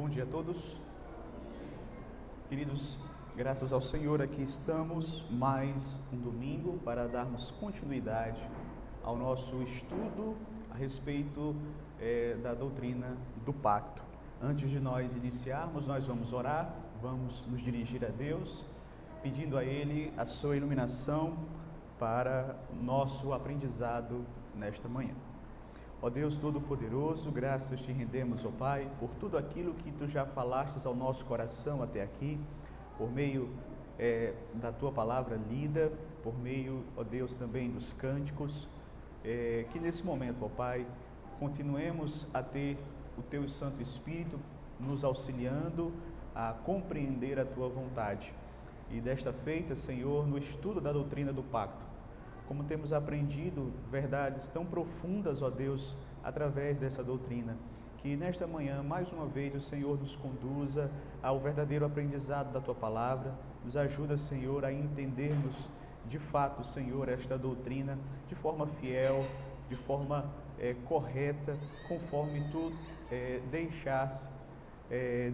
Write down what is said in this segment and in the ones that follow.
Bom dia a todos. Queridos, graças ao Senhor, aqui estamos mais um domingo para darmos continuidade ao nosso estudo a respeito da doutrina do pacto. Antes de nós iniciarmos, nós vamos orar, vamos nos dirigir a Deus, pedindo a Ele a sua iluminação para o nosso aprendizado nesta manhã. Ó Deus Todo-Poderoso, graças te rendemos, ó Pai, por tudo aquilo que Tu já falastes ao nosso coração até aqui, por meio da Tua palavra lida, por meio, ó Deus, também dos cânticos, que nesse momento, ó Pai, continuemos a ter o Teu Santo Espírito nos auxiliando a compreender a Tua vontade. E desta feita, Senhor, no estudo da doutrina do pacto, como temos aprendido verdades tão profundas, ó Deus, através dessa doutrina, que nesta manhã, mais uma vez, o Senhor nos conduza ao verdadeiro aprendizado da Tua palavra, nos ajuda, Senhor, a entendermos de fato, Senhor, esta doutrina de forma fiel, de forma correta, conforme Tu deixaste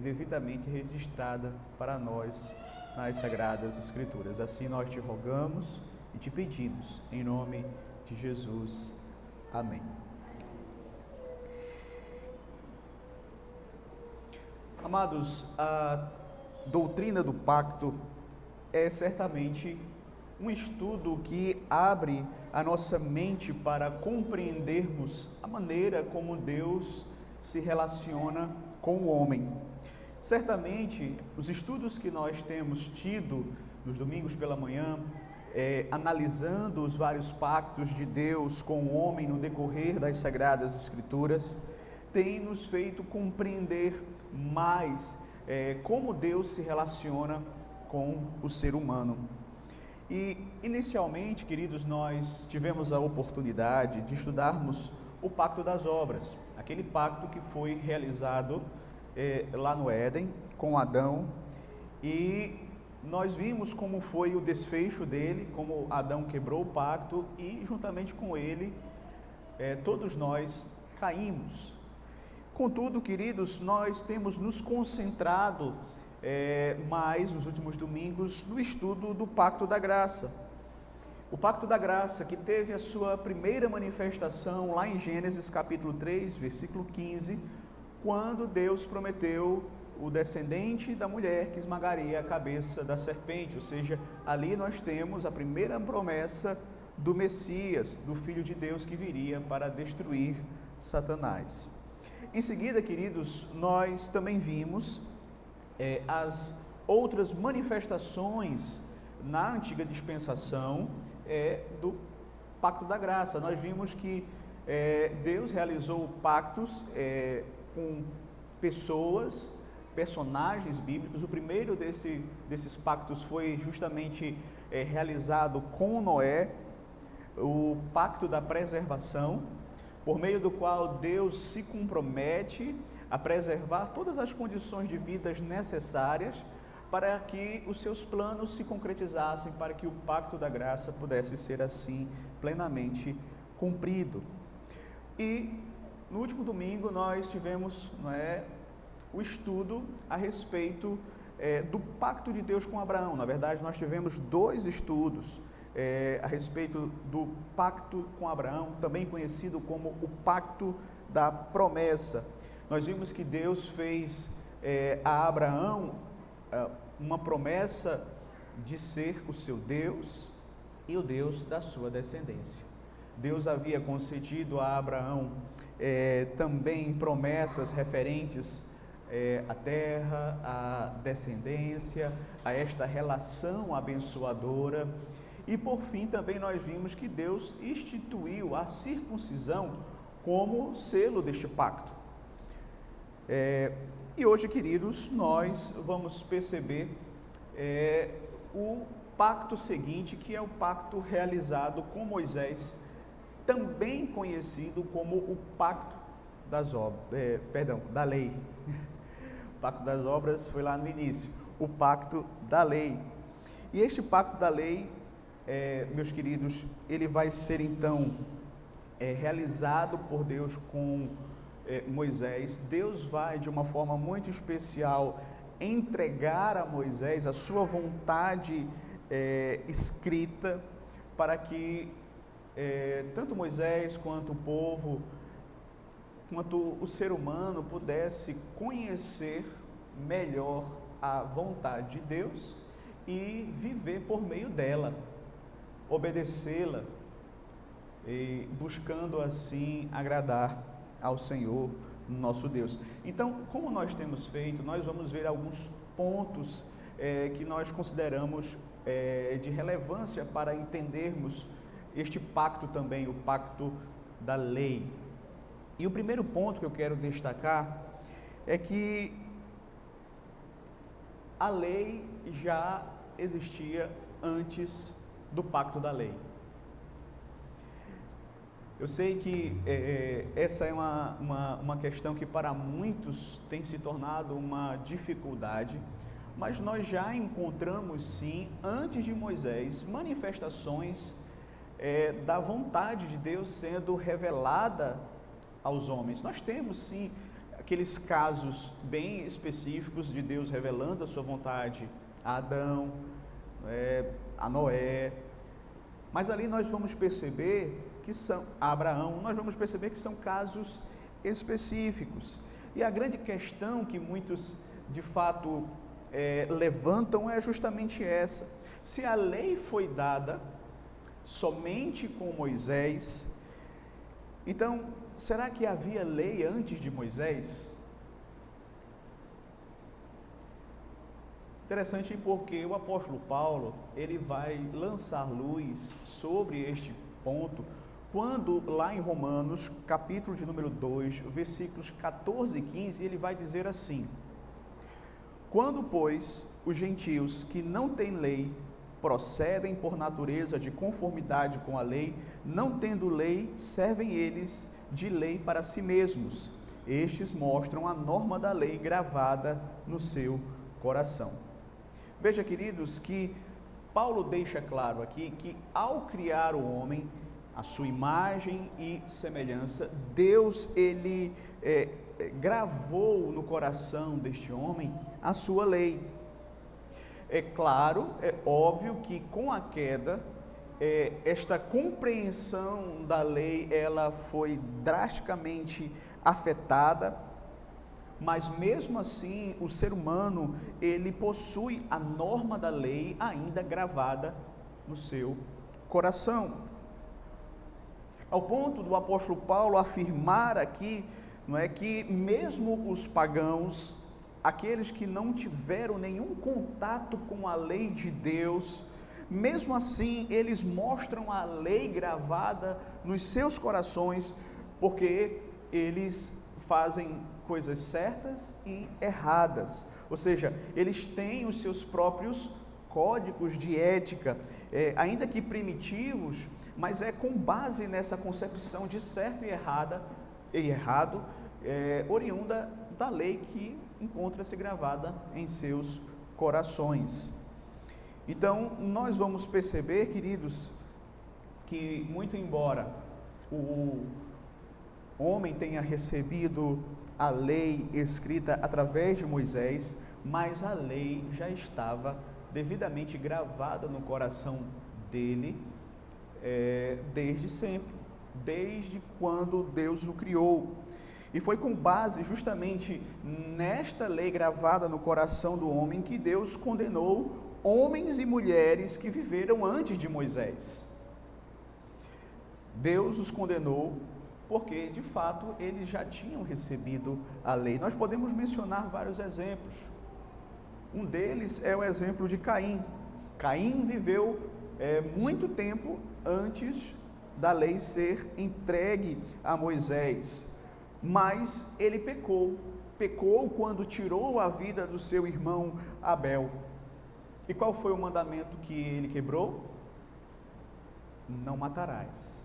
devidamente registrada para nós nas Sagradas Escrituras. Assim nós te rogamos e te pedimos, em nome de Jesus. Amém. Amados, a doutrina do pacto é certamente um estudo que abre a nossa mente para compreendermos a maneira como Deus se relaciona com o homem. Certamente, os estudos que nós temos tido nos domingos pela manhã, analisando os vários pactos de Deus com o homem no decorrer das Sagradas Escrituras, tem nos feito compreender mais como Deus se relaciona com o ser humano. E, inicialmente, queridos, nós tivemos a oportunidade de estudarmos o Pacto das Obras, aquele pacto que foi realizado lá no Éden, com Adão, e nós vimos como foi o desfecho dele, como Adão quebrou o pacto e, juntamente com ele, todos nós caímos. Contudo, queridos, nós temos nos concentrado mais nos últimos domingos no estudo do Pacto da Graça. O Pacto da Graça, que teve a sua primeira manifestação lá em Gênesis capítulo 3, versículo 15, quando Deus prometeu o descendente da mulher que esmagaria a cabeça da serpente, ou seja, ali nós temos a primeira promessa do Messias, do Filho de Deus que viria para destruir Satanás. Em seguida, queridos, nós também vimos as outras manifestações na antiga dispensação do Pacto da Graça. Nós vimos que Deus realizou pactos com personagens bíblicos. O primeiro desses pactos foi justamente realizado com Noé, o pacto da preservação, por meio do qual Deus se compromete a preservar todas as condições de vida necessárias para que os seus planos se concretizassem, para que o pacto da graça pudesse ser assim plenamente cumprido. E no último domingo nós tivemos o estudo a respeito do pacto de Deus com Abraão. Na verdade, nós tivemos dois estudos a respeito do pacto com Abraão, também conhecido como o pacto da promessa. Nós vimos que Deus fez a Abraão uma promessa de ser o seu Deus e o Deus da sua descendência. Deus havia concedido a Abraão também promessas referentes à terra, à descendência, a esta relação abençoadora. E por fim também nós vimos que Deus instituiu a circuncisão como selo deste pacto. E hoje, queridos, nós vamos perceber o pacto seguinte, que é o pacto realizado com Moisés, também conhecido como o pacto das obras, da lei. O pacto das obras foi lá no início, o pacto da lei. E este pacto da lei, meus queridos, ele vai ser então realizado por Deus com Moisés, Deus vai de uma forma muito especial entregar a Moisés a sua vontade escrita, para que tanto Moisés quanto o povo, quanto o ser humano pudesse conhecer melhor a vontade de Deus e viver por meio dela, obedecê-la e buscando assim agradar ao Senhor nosso Deus. Então, como nós temos feito, nós vamos ver alguns pontos que nós consideramos de relevância para entendermos este pacto também, o pacto da lei. E o primeiro ponto que eu quero destacar é que a lei já existia antes do pacto da lei. Eu sei que essa é uma questão que para muitos tem se tornado uma dificuldade, mas nós já encontramos sim, antes de Moisés, manifestações da vontade de Deus sendo revelada aos homens. Nós temos sim aqueles casos bem específicos de Deus revelando a sua vontade a Adão, a Noé, mas ali nós vamos perceber que são a Abraão, nós vamos perceber que são casos específicos. E a grande questão que muitos de fato levantam é justamente essa: se a lei foi dada somente com Moisés, então será que havia lei antes de Moisés? Interessante porque o apóstolo Paulo, ele vai lançar luz sobre este ponto quando lá em Romanos, capítulo de número 2, versículos 14 e 15, ele vai dizer assim: quando, pois, os gentios que não têm lei procedem por natureza de conformidade com a lei, não tendo lei, servem eles de lei para si mesmos. Estes mostram a norma da lei gravada no seu coração. Veja, queridos, que Paulo deixa claro aqui que ao criar o homem, a sua imagem e semelhança, Deus, ele gravou no coração deste homem a sua lei. É claro, é óbvio que com a queda, esta compreensão da lei, ela foi drasticamente afetada, mas mesmo assim o ser humano, ele possui a norma da lei ainda gravada no seu coração. Ao ponto do apóstolo Paulo afirmar aqui, não é, que mesmo os pagãos, aqueles que não tiveram nenhum contato com a lei de Deus, mesmo assim eles mostram a lei gravada nos seus corações, porque eles fazem coisas certas e erradas, ou seja, eles têm os seus próprios códigos de ética, ainda que primitivos, mas é com base nessa concepção de certo e errado, oriunda da lei que encontra-se gravada em seus corações. Então, nós vamos perceber, queridos, que muito embora o homem tenha recebido a lei escrita através de Moisés, mas a lei já estava devidamente gravada no coração dele desde sempre, desde quando Deus o criou. E foi com base justamente nesta lei gravada no coração do homem que Deus condenou homens e mulheres que viveram antes de Moisés. Deus os condenou porque, de fato, eles já tinham recebido a lei. Nós podemos mencionar vários exemplos. Um deles é o exemplo de Caim. Caim viveu muito tempo antes da lei ser entregue a Moisés, mas ele pecou quando tirou a vida do seu irmão Abel. E qual foi o mandamento que ele quebrou? Não matarás.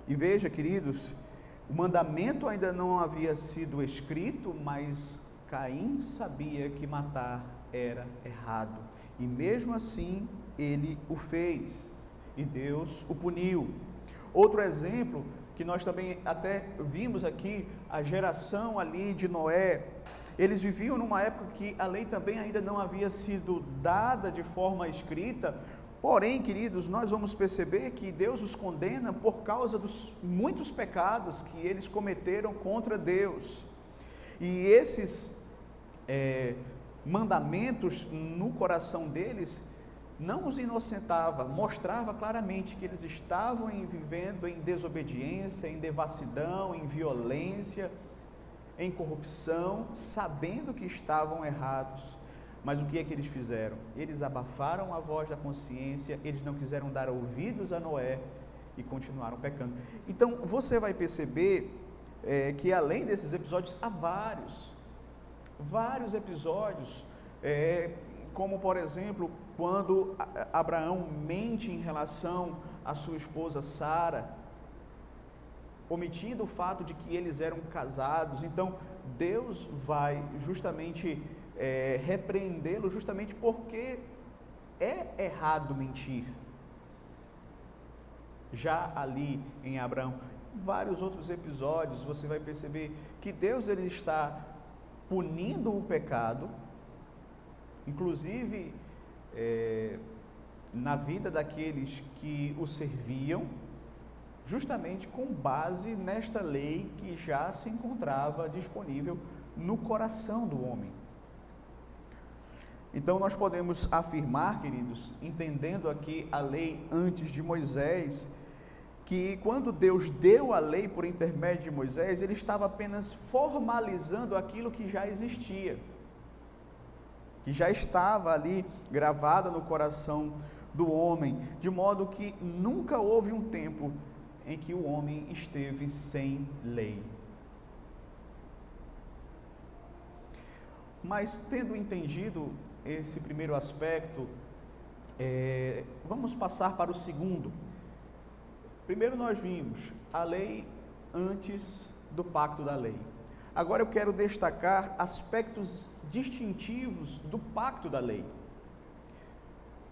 E veja, queridos, o mandamento ainda não havia sido escrito, mas Caim sabia que matar era errado, e mesmo assim ele o fez, e Deus o puniu. Outro exemplo que nós também até vimos aqui, a geração ali de Noé, eles viviam numa época que a lei também ainda não havia sido dada de forma escrita. Porém, queridos, nós vamos perceber que Deus os condena por causa dos muitos pecados que eles cometeram contra Deus. E esses mandamentos no coração deles não os inocentava, mostrava claramente que eles estavam vivendo em desobediência, em devassidão, em violência, em corrupção, sabendo que estavam errados. Mas o que é que eles fizeram? Eles abafaram a voz da consciência, eles não quiseram dar ouvidos a Noé e continuaram pecando. Então você vai perceber que além desses episódios, há vários episódios, como por exemplo, quando Abraão mente em relação à sua esposa Sara, omitindo o fato de que eles eram casados. Então Deus vai justamente repreendê-lo, justamente porque é errado mentir. Já ali em Abraão, vários outros episódios, você vai perceber que Deus ele está punindo o pecado, inclusive na vida daqueles que o serviam, justamente com base nesta lei que já se encontrava disponível no coração do homem. Então nós podemos afirmar, queridos, entendendo aqui a lei antes de Moisés, que quando Deus deu a lei por intermédio de Moisés, ele estava apenas formalizando aquilo que já existia, que já estava ali gravada no coração do homem, de modo que nunca houve um tempo em que o homem esteve sem lei. Mas tendo entendido esse primeiro aspecto, vamos passar para o segundo. Primeiro nós vimos a lei antes do pacto da lei. Agora eu quero destacar aspectos distintivos do pacto da lei.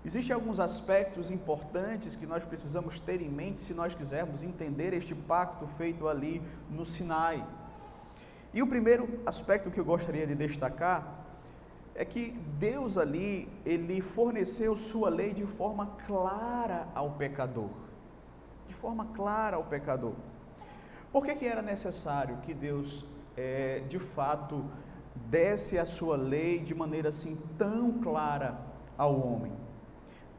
Existem alguns aspectos importantes que nós precisamos ter em mente se nós quisermos entender este pacto feito ali no Sinai. E o primeiro aspecto que eu gostaria de destacar é que Deus ali, ele forneceu sua lei de forma clara ao pecador. De forma clara ao pecador. Por que era necessário que Deus, de fato, desse a sua lei de maneira assim tão clara ao homem?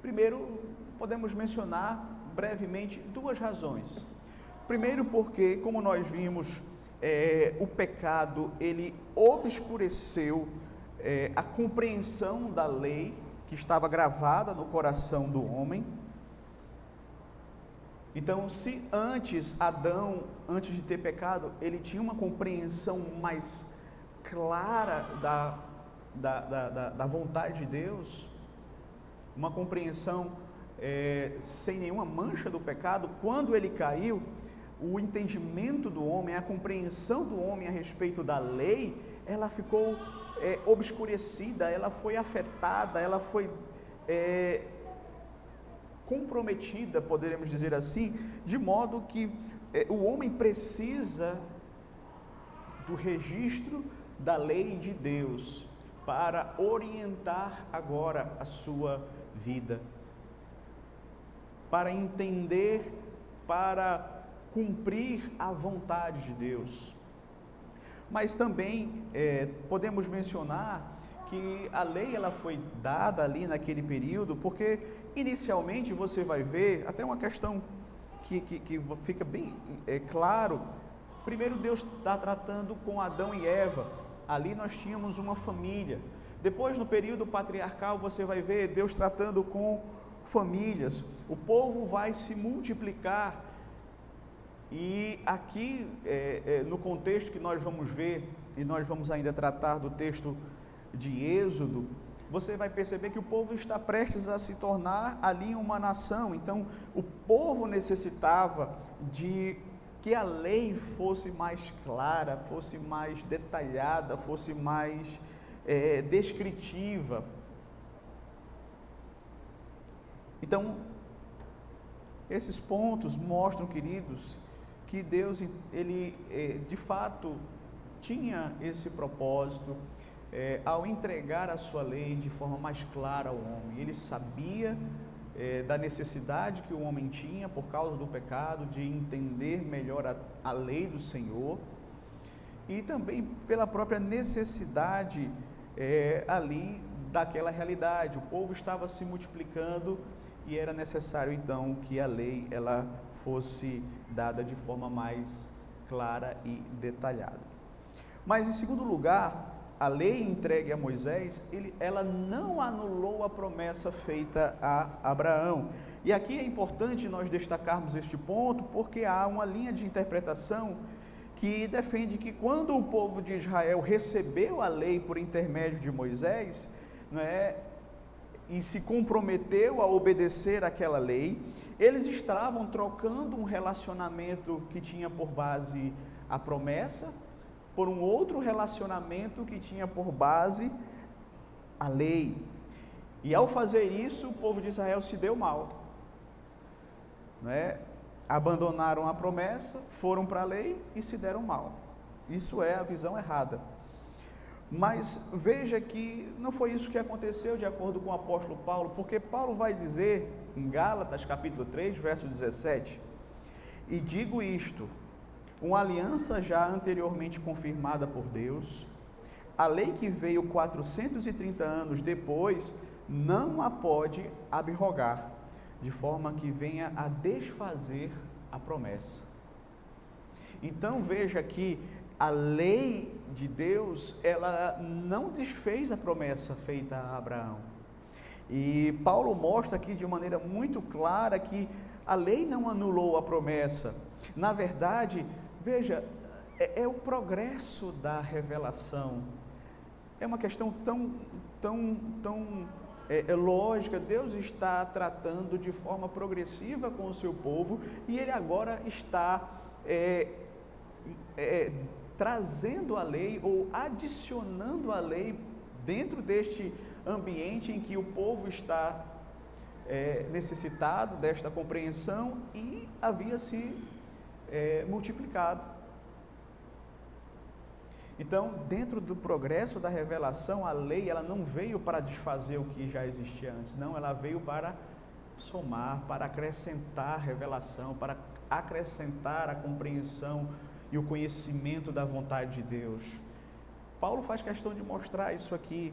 Primeiro, podemos mencionar brevemente duas razões. Primeiro, porque, como nós vimos, o pecado, ele obscureceu a compreensão da lei que estava gravada no coração do homem. Então, se antes Adão, antes de ter pecado, ele tinha uma compreensão mais clara da vontade de Deus, uma compreensão sem nenhuma mancha do pecado, quando ele caiu, o entendimento do homem, a compreensão do homem a respeito da lei, ela ficou obscurecida, ela foi afetada, ela foi comprometida, poderemos dizer assim, de modo que o homem precisa do registro da lei de Deus para orientar agora a sua vida, para entender, para cumprir a vontade de Deus. Mas também podemos mencionar que a lei ela foi dada ali naquele período, porque inicialmente você vai ver, até uma questão que fica bem claro, primeiro Deus está tratando com Adão e Eva, ali nós tínhamos uma família. Depois no período patriarcal você vai ver Deus tratando com famílias, o povo vai se multiplicar, e aqui no contexto que nós vamos ver, e nós vamos ainda tratar do texto de Êxodo, você vai perceber que o povo está prestes a se tornar ali uma nação. Então o povo necessitava de que a lei fosse mais clara, fosse mais detalhada, fosse mais descritiva. Então esses pontos mostram, queridos, que Deus, ele de fato tinha esse propósito ao entregar a sua lei de forma mais clara ao homem. Ele sabia da necessidade que o homem tinha por causa do pecado, de entender melhor a lei do Senhor, e também pela própria necessidade ali daquela realidade. O povo estava se multiplicando e era necessário então que a lei ela fosse dada de forma mais clara e detalhada. Mas em segundo lugar, a lei entregue a Moisés, ela não anulou a promessa feita a Abraão. E aqui é importante nós destacarmos este ponto, porque há uma linha de interpretação que defende que quando o povo de Israel recebeu a lei por intermédio de Moisés, não é, e se comprometeu a obedecer aquela lei, eles estavam trocando um relacionamento que tinha por base a promessa, por um outro relacionamento que tinha por base a lei. E ao fazer isso, o povo de Israel se deu mal, não é? Abandonaram a promessa, foram para a lei e se deram mal. Isso é a visão errada. Mas veja que não foi isso que aconteceu, de acordo com o apóstolo Paulo, porque Paulo vai dizer em Gálatas capítulo 3, verso 17: e digo isto, uma aliança já anteriormente confirmada por Deus, a lei que veio 430 anos depois, não a pode abrogar, de forma que venha a desfazer a promessa. Então veja que a lei de Deus, ela não desfez a promessa feita a Abraão. E Paulo mostra aqui de maneira muito clara que a lei não anulou a promessa. Na verdade, veja, é o progresso da revelação. É uma questão tão lógica. Deus está tratando de forma progressiva com o seu povo e Ele agora está trazendo a lei ou adicionando a lei dentro deste ambiente em que o povo está necessitado desta compreensão e havia se multiplicado. Então, dentro do progresso da revelação, a lei ela não veio para desfazer o que já existia antes, não, ela veio para somar, para acrescentar revelação, para acrescentar a compreensão e o conhecimento da vontade de Deus. Paulo faz questão de mostrar isso aqui.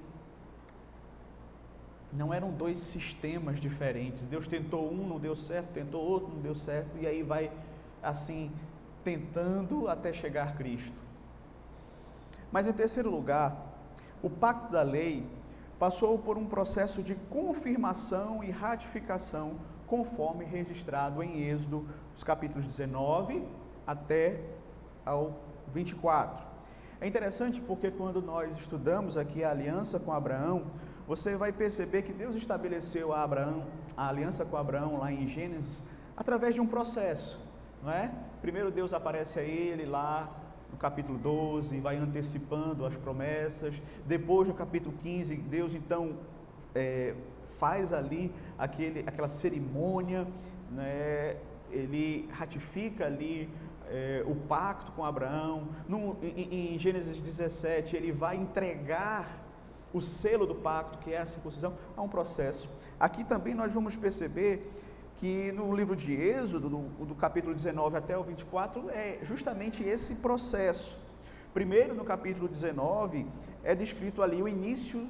Não eram dois sistemas diferentes. Deus tentou um, não deu certo, tentou outro, não deu certo, e aí vai assim, tentando até chegar a Cristo. Mas em terceiro lugar, o pacto da lei passou por um processo de confirmação e ratificação, conforme registrado em Êxodo, os capítulos 19 até ao 24. É interessante porque quando nós estudamos aqui a aliança com Abraão, você vai perceber que Deus estabeleceu a aliança com Abraão lá em Gênesis, através de um processo, não é? Primeiro Deus aparece a ele lá no capítulo 12, vai antecipando as promessas. Depois no capítulo 15, Deus então faz ali aquela cerimônia, né? Ele ratifica ali o pacto com Abraão. Em Gênesis 17, ele vai entregar o selo do pacto, que é a circuncisão. Há um processo. Aqui também nós vamos perceber que no livro de Êxodo, do capítulo 19 até o 24, é justamente esse processo. Primeiro, no capítulo 19, é descrito ali o início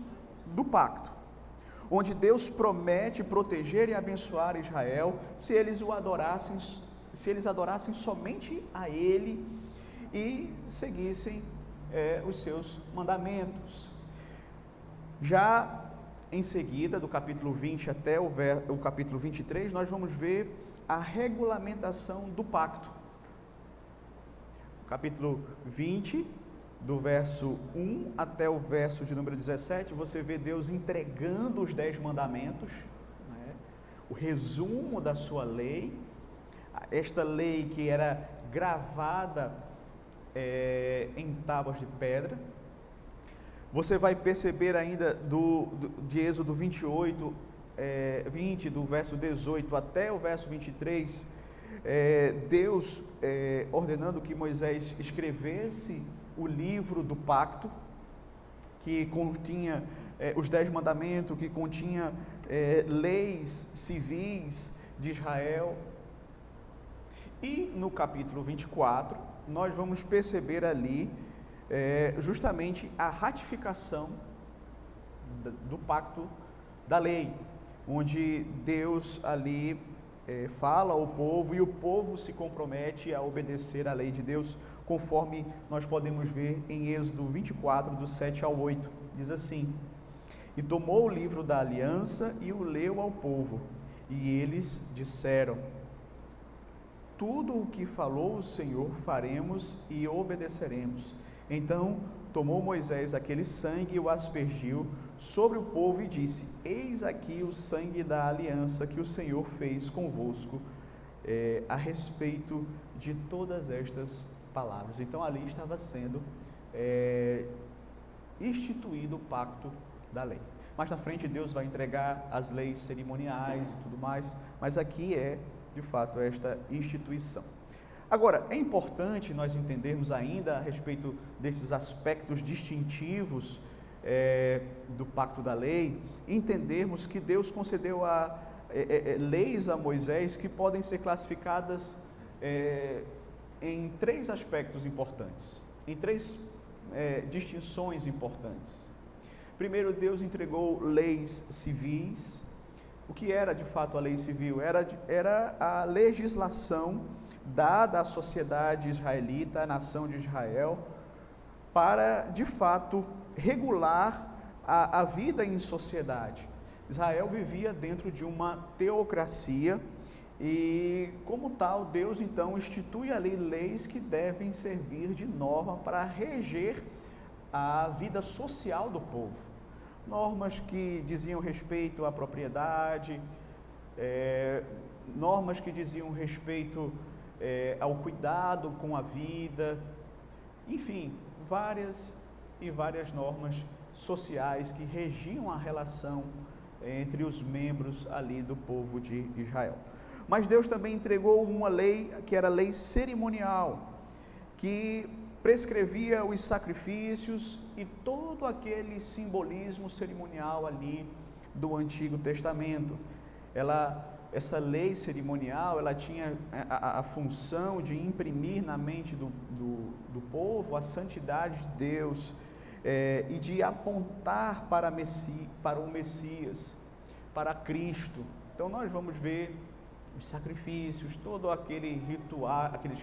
do pacto, onde Deus promete proteger e abençoar Israel se eles adorassem somente a Ele e seguissem os seus mandamentos. Já em seguida, do capítulo 20 até o capítulo 23, nós vamos ver a regulamentação do pacto. Capítulo 20, do verso 1 até o verso de número 17, você vê Deus entregando os 10 mandamentos, né? O resumo da sua lei, esta lei que era gravada em tábuas de pedra. Você vai perceber ainda de Êxodo 28, 20, do verso 18 até o verso 23, Deus ordenando que Moisés escrevesse o livro do pacto, que continha os 10 mandamentos, que continha leis civis de Israel. E no capítulo 24, nós vamos perceber ali justamente a ratificação do pacto da lei, onde Deus ali fala ao povo e o povo se compromete a obedecer à lei de Deus, conforme nós podemos ver em Êxodo 24, do 7 ao 8. Diz assim: e tomou o livro da aliança e o leu ao povo, e eles disseram: tudo o que falou o Senhor faremos e obedeceremos. Então tomou Moisés aquele sangue e o aspergiu sobre o povo e disse: eis aqui o sangue da aliança que o Senhor fez convosco a respeito de todas estas palavras. Então ali estava sendo instituído o pacto da lei. Mais na frente Deus vai entregar as leis cerimoniais e tudo mais, mas aqui de fato esta instituição. Agora, é importante nós entendermos ainda a respeito desses aspectos distintivos do pacto da lei, entendermos que Deus concedeu leis a Moisés que podem ser classificadas em 3 aspectos importantes, em 3 distinções importantes. Primeiro, Deus entregou leis civis. O que era de fato a lei civil? Era a legislação dada à sociedade israelita, à nação de Israel, para de fato regular a vida em sociedade. Israel vivia dentro de uma teocracia e, como tal, Deus então institui ali leis que devem servir de norma para reger a vida social do povo. Normas que diziam respeito à propriedade, normas que diziam respeito ao cuidado com a vida, enfim, várias normas sociais que regiam a relação entre os membros ali do povo de Israel. Mas Deus também entregou uma lei que era a lei cerimonial, que prescrevia os sacrifícios e todo aquele simbolismo cerimonial ali do Antigo Testamento. Essa lei cerimonial, ela tinha a função de imprimir na mente do povo a santidade de Deus e de apontar para o Messias, para Cristo. Então nós vamos ver os sacrifícios, todo aqueles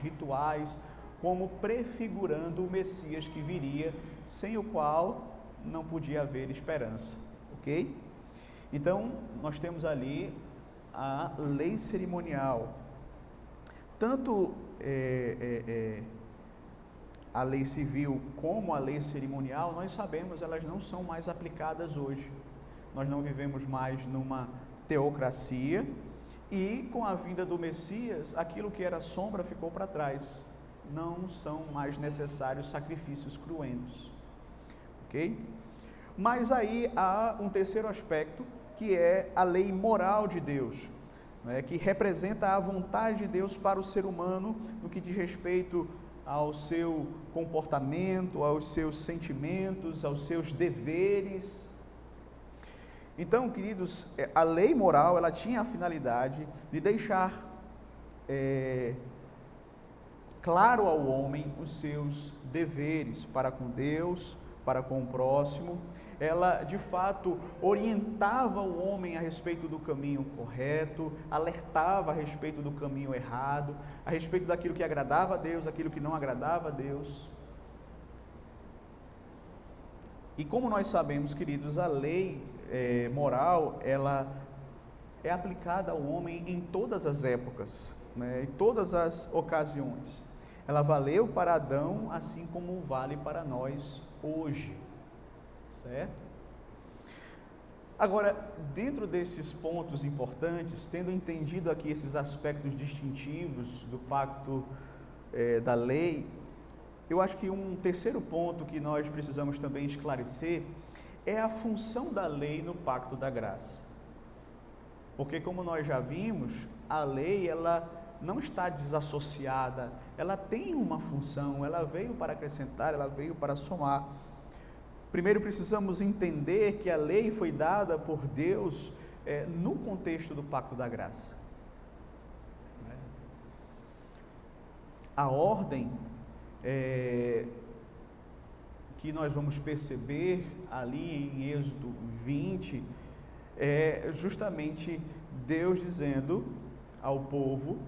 rituais, como prefigurando o Messias que viria, sem o qual não podia haver esperança, ok? Então, nós temos ali a lei cerimonial. Tanto a lei civil como a lei cerimonial, nós sabemos, elas não são mais aplicadas hoje. Nós não vivemos mais numa teocracia e, com a vinda do Messias, aquilo que era sombra ficou para trás. Não são mais necessários sacrifícios cruentos, ok? Mas aí há um terceiro aspecto, que é a lei moral de Deus, né, que representa a vontade de Deus para o ser humano no que diz respeito ao seu comportamento, aos seus sentimentos, aos seus deveres. Então, queridos, a lei moral, ela tinha a finalidade de deixar claro ao homem os seus deveres para com Deus, para com o próximo. Ela, de fato, orientava o homem a respeito do caminho correto, alertava a respeito do caminho errado, a respeito daquilo que agradava a Deus, aquilo que não agradava a Deus. E como nós sabemos, queridos, a lei moral, ela é aplicada ao homem em todas as épocas, né, em todas as ocasiões. Ela valeu para Adão, assim como vale para nós hoje, certo? Agora, dentro desses pontos importantes, tendo entendido aqui esses aspectos distintivos do pacto da lei, eu acho que um terceiro ponto que nós precisamos também esclarecer é a função da lei no pacto da graça. Porque, como nós já vimos, a lei, ela não está desassociada, ela tem uma função, ela veio para acrescentar, ela veio para somar. Primeiro precisamos entender que a lei foi dada por Deus no contexto do pacto da graça. A ordem que nós vamos perceber ali em Êxodo 20 é justamente Deus dizendo ao povo,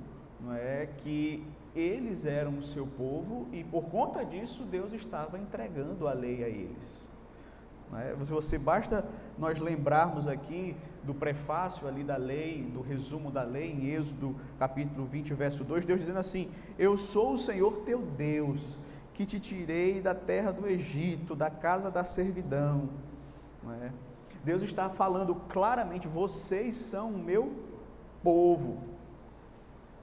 não é, que eles eram o seu povo e por conta disso Deus estava entregando a lei a eles. Não é? Você basta nós lembrarmos aqui do prefácio ali da lei, do resumo da lei em Êxodo capítulo 20, verso 2, Deus dizendo assim: eu sou o Senhor teu Deus, que te tirei da terra do Egito, da casa da servidão. Não é? Deus está falando claramente, vocês são o meu povo.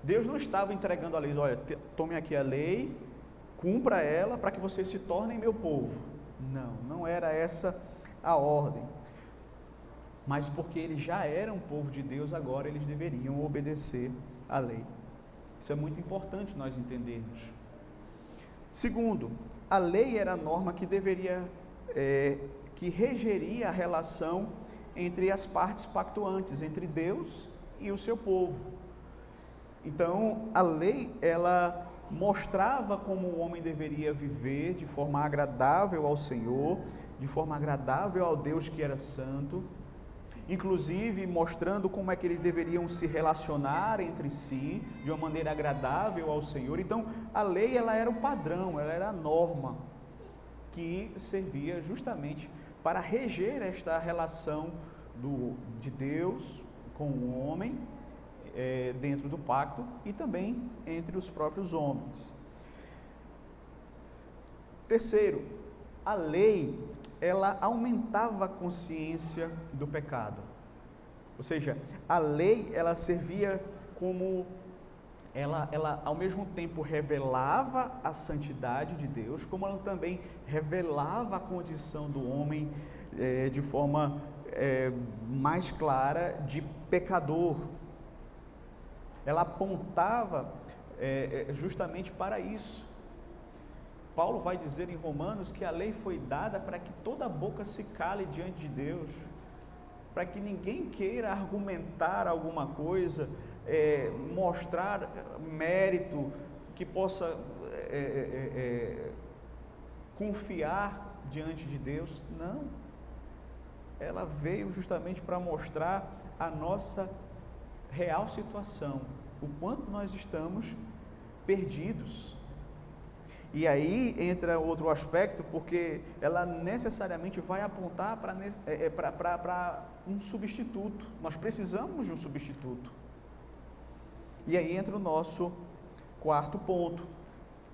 Deus não estava entregando a lei, olha, tome aqui a lei, cumpra ela para que vocês se tornem meu povo. Não, não era essa a ordem. Mas porque eles já eram povo de Deus, agora eles deveriam obedecer à lei. Isso é muito importante nós entendermos. Segundo, a lei era a norma que deveria, que regeria a relação entre as partes pactuantes, entre Deus e o seu povo. Então, a lei, ela mostrava como o homem deveria viver de forma agradável ao Senhor, de forma agradável ao Deus que era santo, inclusive mostrando como é que eles deveriam se relacionar entre si de uma maneira agradável ao Senhor. Então, a lei, ela era o padrão, ela era a norma que servia justamente para reger esta relação de Deus com o homem, dentro do pacto e também entre os próprios homens. Terceiro, a lei, ela aumentava a consciência do pecado. Ou seja, a lei, ela servia como, ela ao mesmo tempo revelava a santidade de Deus, como ela também revelava a condição do homem de forma mais clara de pecador. Ela apontava justamente para isso. Paulo vai dizer em Romanos que a lei foi dada para que toda boca se cale diante de Deus, para que ninguém queira argumentar alguma coisa, mostrar mérito, que possa confiar diante de Deus. Não, ela veio justamente para mostrar a nossa real situação, o quanto nós estamos perdidos. E aí entra outro aspecto, porque ela necessariamente vai apontar para um substituto. Nós precisamos de um substituto. E aí entra o nosso quarto ponto.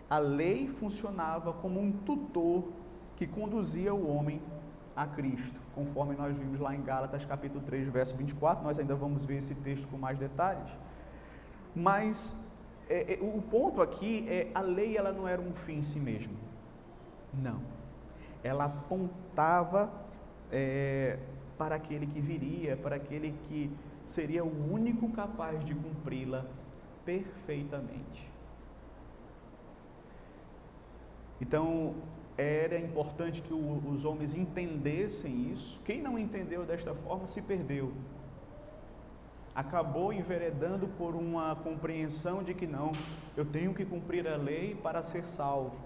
A lei funcionava como um tutor que conduzia o homem a Cristo, conforme nós vimos lá em Gálatas capítulo 3, verso 24, nós ainda vamos ver esse texto com mais detalhes. Mas o ponto aqui a lei, ela não era um fim em si mesmo. Não. Ela apontava para aquele que viria, para aquele que seria o único capaz de cumpri-la perfeitamente. Então, era importante que os homens entendessem isso. Quem não entendeu desta forma se perdeu. Acabou enveredando por uma compreensão de que não, eu tenho que cumprir a lei para ser salvo.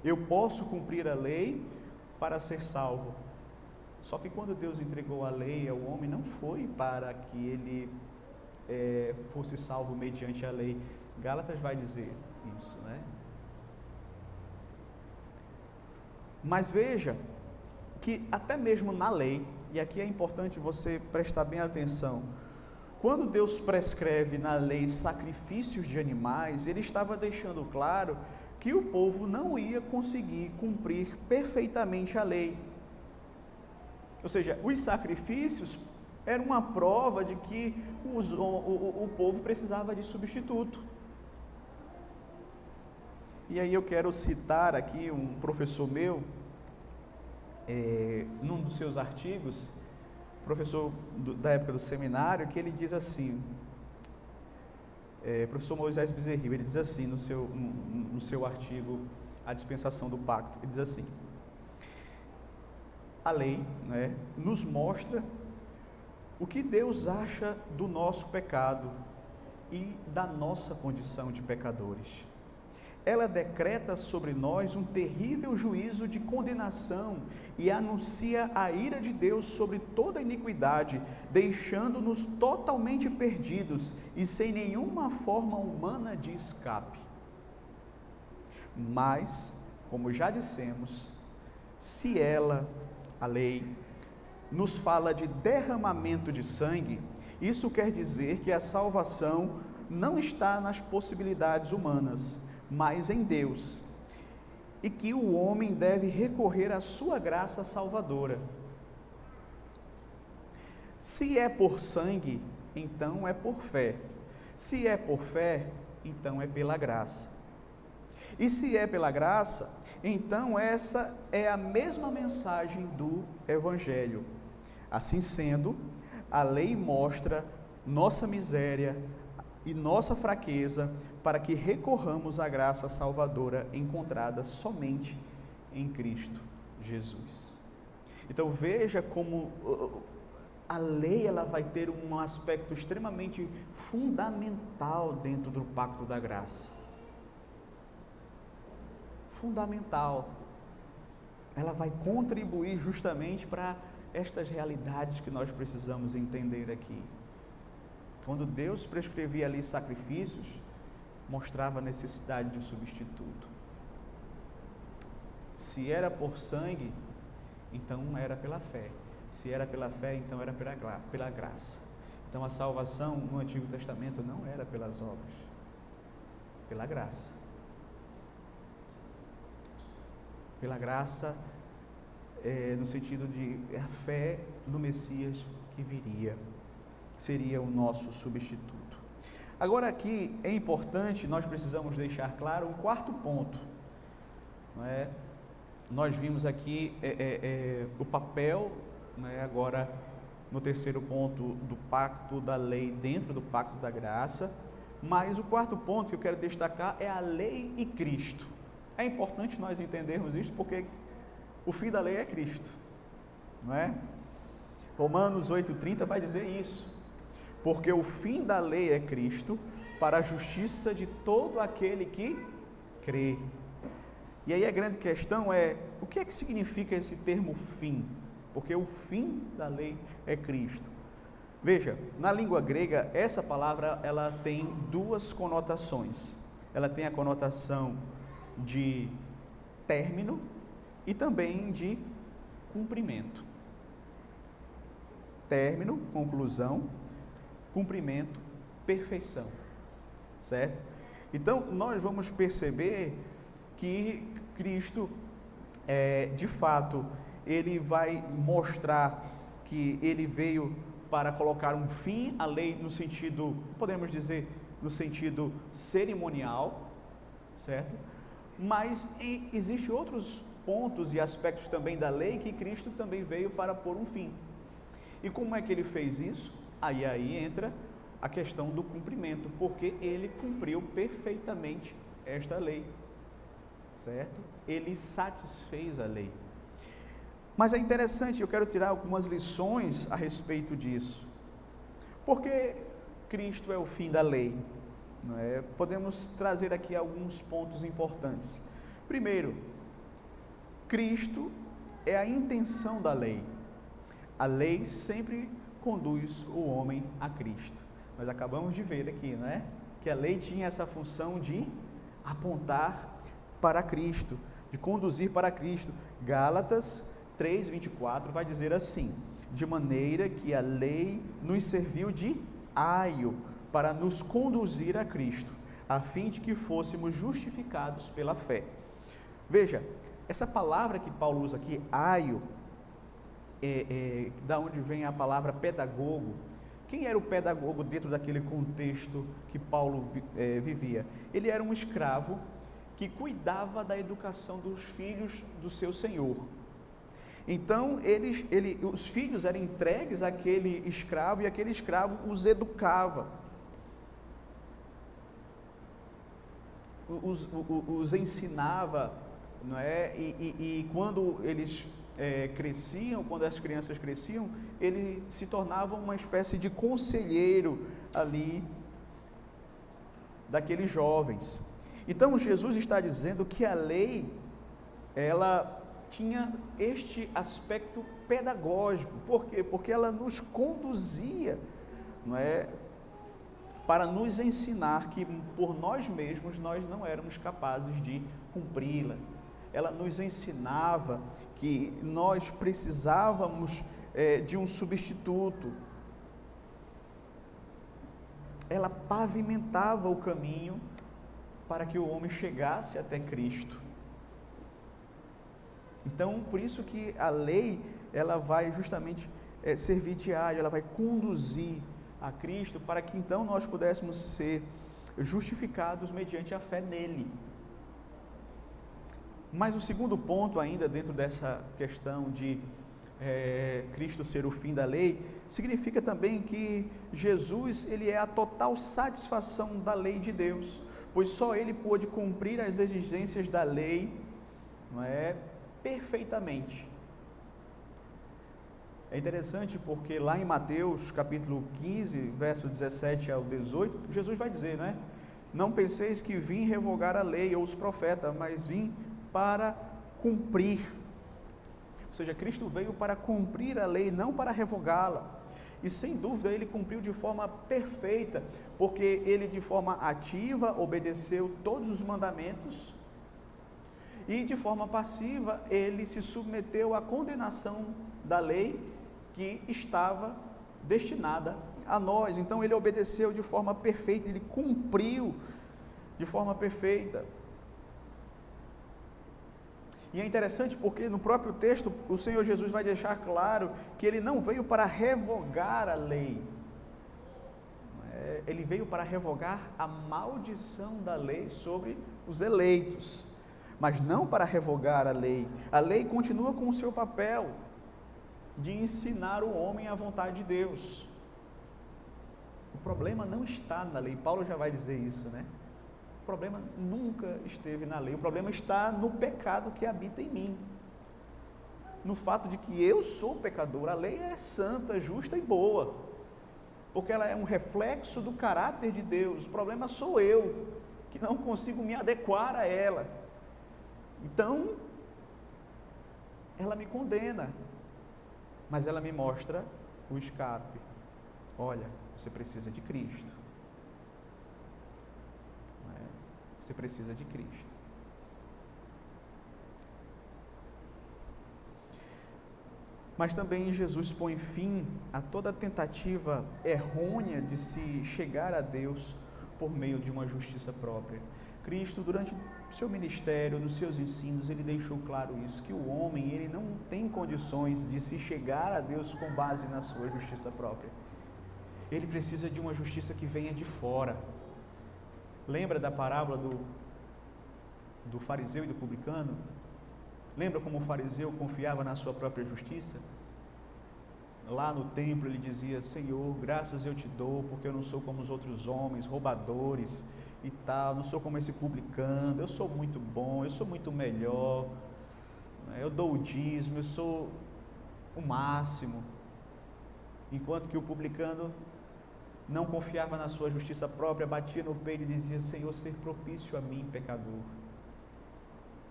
Eu posso cumprir a lei para ser salvo. Só que quando Deus entregou a lei ao homem, não foi para que ele fosse salvo mediante a lei. Gálatas vai dizer isso, né? Mas veja que até mesmo na lei, e aqui é importante você prestar bem atenção, quando Deus prescreve na lei sacrifícios de animais, Ele estava deixando claro que o povo não ia conseguir cumprir perfeitamente a lei. Ou seja, os sacrifícios eram uma prova de que o povo precisava de substituto. E aí eu quero citar aqui um professor meu, num dos seus artigos, professor da época do seminário, que ele diz assim: Professor Moisés Bezerril, ele diz assim no seu artigo A Dispensação do Pacto, ele diz assim: a lei, né, nos mostra o que Deus acha do nosso pecado e da nossa condição de pecadores. Ela decreta sobre nós um terrível juízo de condenação e anuncia a ira de Deus sobre toda iniquidade, deixando-nos totalmente perdidos e sem nenhuma forma humana de escape. Mas, como já dissemos, se ela, a lei, nos fala de derramamento de sangue, isso quer dizer que a salvação não está nas possibilidades humanas, mas em Deus, e que o homem deve recorrer à sua graça salvadora. Se é por sangue, então é por fé. Se é por fé, então é pela graça. E se é pela graça, então essa é a mesma mensagem do Evangelho. Assim sendo, a lei mostra nossa miséria e nossa fraqueza para que recorramos à graça salvadora encontrada somente em Cristo Jesus. Então veja como a lei ela vai ter um aspecto extremamente fundamental dentro do pacto da graça. Fundamental. Ela vai contribuir justamente para estas realidades que nós precisamos entender aqui. Quando Deus prescrevia ali sacrifícios, mostrava a necessidade de um substituto. Se era por sangue, então era pela fé. Se era pela fé, então era pela graça. Então a salvação no Antigo Testamento não era pelas obras, pela graça. Pela graça, no sentido de a fé no Messias que viria, seria o nosso substituto. Agora aqui é importante, nós precisamos deixar claro um quarto ponto, não é? Nós vimos aqui o papel, não é? Agora no terceiro ponto do pacto da lei dentro do pacto da graça, mas o quarto ponto que eu quero destacar é a lei e Cristo. É importante nós entendermos isso porque o fim da lei é Cristo, não é? Romanos 8,30 vai dizer isso. Porque o fim da lei é Cristo, para a justiça de todo aquele que crê. E aí a grande questão é, o que é que significa esse termo fim? Porque o fim da lei é Cristo. Veja, na língua grega, essa palavra ela tem duas conotações. Ela tem a conotação de término e também de cumprimento. Término, conclusão, cumprimento, perfeição, certo? Então, nós vamos perceber que Cristo, de fato, ele vai mostrar que ele veio para colocar um fim à lei no sentido, podemos dizer, no sentido cerimonial, certo? Mas existem outros pontos e aspectos também da lei que Cristo também veio para pôr um fim. E como é que ele fez isso? Aí entra a questão do cumprimento, porque ele cumpriu perfeitamente esta lei, certo? Ele satisfez a lei. Mas é interessante, eu quero tirar algumas lições a respeito disso. Porque Cristo é o fim da lei, não é? Podemos trazer aqui alguns pontos importantes. Primeiro, Cristo é a intenção da lei. A lei sempre conduz o homem a Cristo. Nós acabamos de ver aqui, não é? Que a lei tinha essa função de apontar para Cristo, de conduzir para Cristo. Gálatas 3:24 vai dizer assim: de maneira que a lei nos serviu de aio para nos conduzir a Cristo, a fim de que fôssemos justificados pela fé. Veja, essa palavra que Paulo usa aqui, aio, da onde vem a palavra pedagogo. Quem era o pedagogo dentro daquele contexto que Paulo vivia? Ele era um escravo que cuidava da educação dos filhos do seu senhor. Então, os filhos eram entregues àquele escravo e aquele escravo os educava. os ensinava, não é? E quando eles cresciam, quando as crianças cresciam, ele se tornava uma espécie de conselheiro ali daqueles jovens. Então Jesus está dizendo que a lei, ela tinha este aspecto pedagógico. Por quê? Porque ela nos conduzia, não é, para nos ensinar que por nós mesmos nós não éramos capazes de cumpri-la. Ela nos ensinava que nós precisávamos de um substituto. Ela pavimentava o caminho para que o homem chegasse até Cristo. Então, por isso que a lei, ela vai justamente servir de aio, ela vai conduzir a Cristo para que então nós pudéssemos ser justificados mediante a fé nele. Mas o segundo ponto ainda dentro dessa questão de Cristo ser o fim da lei, significa também que Jesus, ele é a total satisfação da lei de Deus, pois só ele pôde cumprir as exigências da lei, não é, perfeitamente. É interessante porque lá em Mateus capítulo 15, verso 17 ao 18, Jesus vai dizer, não é? Não penseis que vim revogar a lei ou os profetas, mas vim para cumprir. Ou seja, Cristo veio para cumprir a lei, não para revogá-la. E sem dúvida ele cumpriu de forma perfeita, porque ele de forma ativa obedeceu todos os mandamentos e de forma passiva ele se submeteu à condenação da lei que estava destinada a nós. Então ele obedeceu de forma perfeita, ele cumpriu de forma perfeita. E é interessante porque no próprio texto o Senhor Jesus vai deixar claro que ele não veio para revogar a lei, ele veio para revogar a maldição da lei sobre os eleitos, mas não para revogar a lei. A lei continua com o seu papel de ensinar o homem a vontade de Deus. O problema não está na lei, Paulo já vai dizer isso, né? O problema nunca esteve na lei, o problema está no pecado que habita em mim, no fato de que eu sou pecador. A lei é santa, justa e boa, porque ela é um reflexo do caráter de Deus. O problema sou eu, que não consigo me adequar a ela. Então, ela me condena, mas ela me mostra o escape. Olha, você precisa de Cristo. Você precisa de Cristo. Mas também Jesus põe fim a toda tentativa errônea de se chegar a Deus por meio de uma justiça própria. Cristo, durante o seu ministério, nos seus ensinos, ele deixou claro isso, que o homem, ele não tem condições de se chegar a Deus com base na sua justiça própria. Ele precisa de uma justiça que venha de fora. Lembra da parábola do fariseu e do publicano? Lembra como o fariseu confiava na sua própria justiça? Lá no templo ele dizia: Senhor, graças eu te dou, porque eu não sou como os outros homens, roubadores e tal, não sou como esse publicano, eu sou muito bom, eu sou muito melhor, eu dou o dízimo, eu sou o máximo. Enquanto que o publicano não confiava na sua justiça própria, batia no peito e dizia: Senhor, ser propício a mim, pecador.